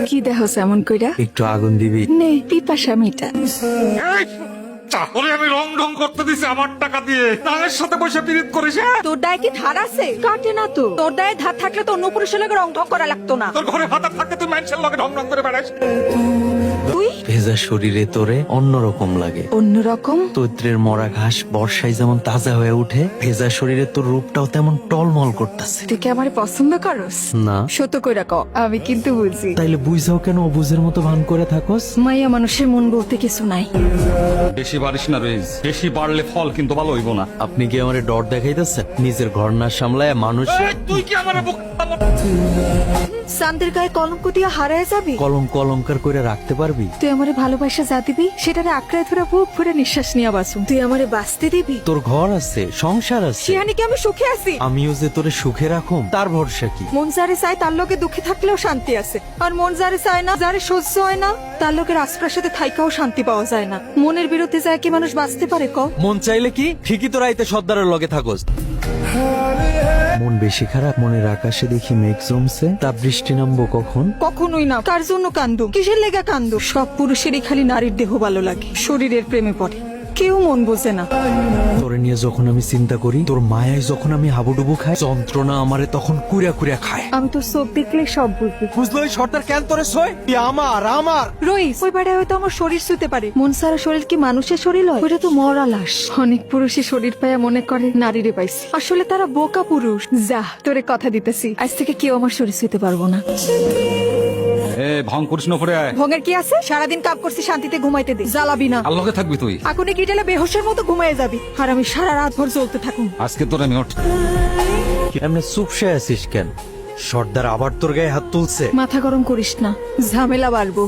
কি দেখো এমন কইরা? একটু আগুন দিবি? নে পিপাসা মিটা। তাহলে আমি রং ঢং করতে দিছি আমার টাকা দিয়ে, তাদের সাথে বসে পিরিত করিস হ্যাঁ? তোর দায় কি ধার আছে? কাটে না তো। তোর দায়ে ধার থাকলে তো অন্য পুরুষের লগে রং ঢং করা লাগতো না। তোর ঘরে হাতে থাকতে তুই মানুষের লগে ঢং ঢং করে বেড়াস। তুই ভেজা শরীরে তোরে অন্যরকম লাগে। অন্যরকম? চৈত্রের মরা ঘাস বর্ষায় যেমন তাজা হয়ে উঠে, ভেজা শরীরে তোর রূপটাও তেমন টলমল করতেছে। তুই কি আমারে পছন্দ করস? না। সত্য কইরা ক, আমি কিন্তু বুঝি। তাইলে বুঝাও কেন অবুঝের মতো ভান করে থাকস? মাইয়া মানুষের মন বলতে কিছু নাই। বেশি বাড়িস না রইস, বেশি বাড়লে ফল কিন্তু ভালো হইব না। আপনি কি আমারে ডর দেখাইতেছেন? নিজের ঘর না সামলায় মানুষ। তুই কি আমার চাঁদের গায়ে কলঙ্ক দিয়া হারায় যাবি? কলঙ্ক অলঙ্কার করে রাখতে পারবি? তুই আমারে ভালোবাসা যা দিবি সেটারে আঁকড়ায় ধরে বুক ভরে নিঃশ্বাস নিয়ে বাঁচুম। তুই আমারে বাঁচতে দিবি? তোর ঘর আছে, সংসার আছে, শিয়ানি কি আমি সুখে আছি? আমিও যে তোরে সুখে রাখুম তার ভরসা কি? মন যারে চায় তার লোকে দুঃখে থাকলেও শান্তি আছে, আর মন যারে চায় না, যারে সহ্য হয় না, তার লোকের আশ্রয়ের থাইকাও শান্তি পাওয়া যায় না। মনের বিরুদ্ধে যায় কি মানুষ বাঁচতে পারে ক? মন চাইলে কি ঠিকই তোরা আইতে সর্দারের লগে থাকস। মন বেশি খারাপ, মনের আকাশে দেখি মেঘ জমছে, তা বৃষ্টি নামবো কখন? কখনোই না। কার জন্য কান্দু? কিসের লেগা কান্দু? সব পুরুষেরই খালি নারীর দেহ ভালো লাগে, শরীরের প্রেমে পড়ে। কেউ মন বোঝে না। তোরে নিয়ে যখন আমি চিন্তা করি, তোর মায়ায় যখন আমি হাবুডুবু খাই, যন্ত্রণা আমারে তখন কুড়া কুড়া খায়। আমি তো চোখ দেখলে সব বুঝবি। বুঝলো এই সর্দার কেন তোরে সই? আমার আমার রইস, ওই বাড়ায় হয়তো আমার শরীর শুতে পারে, মন সারা শরীর কি মানুষের শরীর হয়? ওটা তো মরা লাশ। অনেক পুরুষই শরীর পায়া মনে করে নারীরে পাইছে, আসলে তারা বোকা পুরুষ। যা, তোরে কথা দিতেছি, আজ থেকে কেউ আমার শরীর শুতে পারবো না। এ ভং করিস না পরে আয়। ভঙ্গের কি আছে? সারাদিন কাপ করছি, শান্তিতে ঘুমাইতে দে। জ্বালাবি না। আল্লাহকে থাকবি তুই। আগুনে গিটালে বেহোশের মতো ঘুমায় যাবি, আর আমি সারা রাত ভর জ্বলতে থাকুন। আজকে তোর আমি ওঠ। এমনি চুপসে আছিস কেন? সর্দার আবার তোর গায়ে হাত তুলছে? মাথা গরম করিস না, ঝামেলা বাড়বো।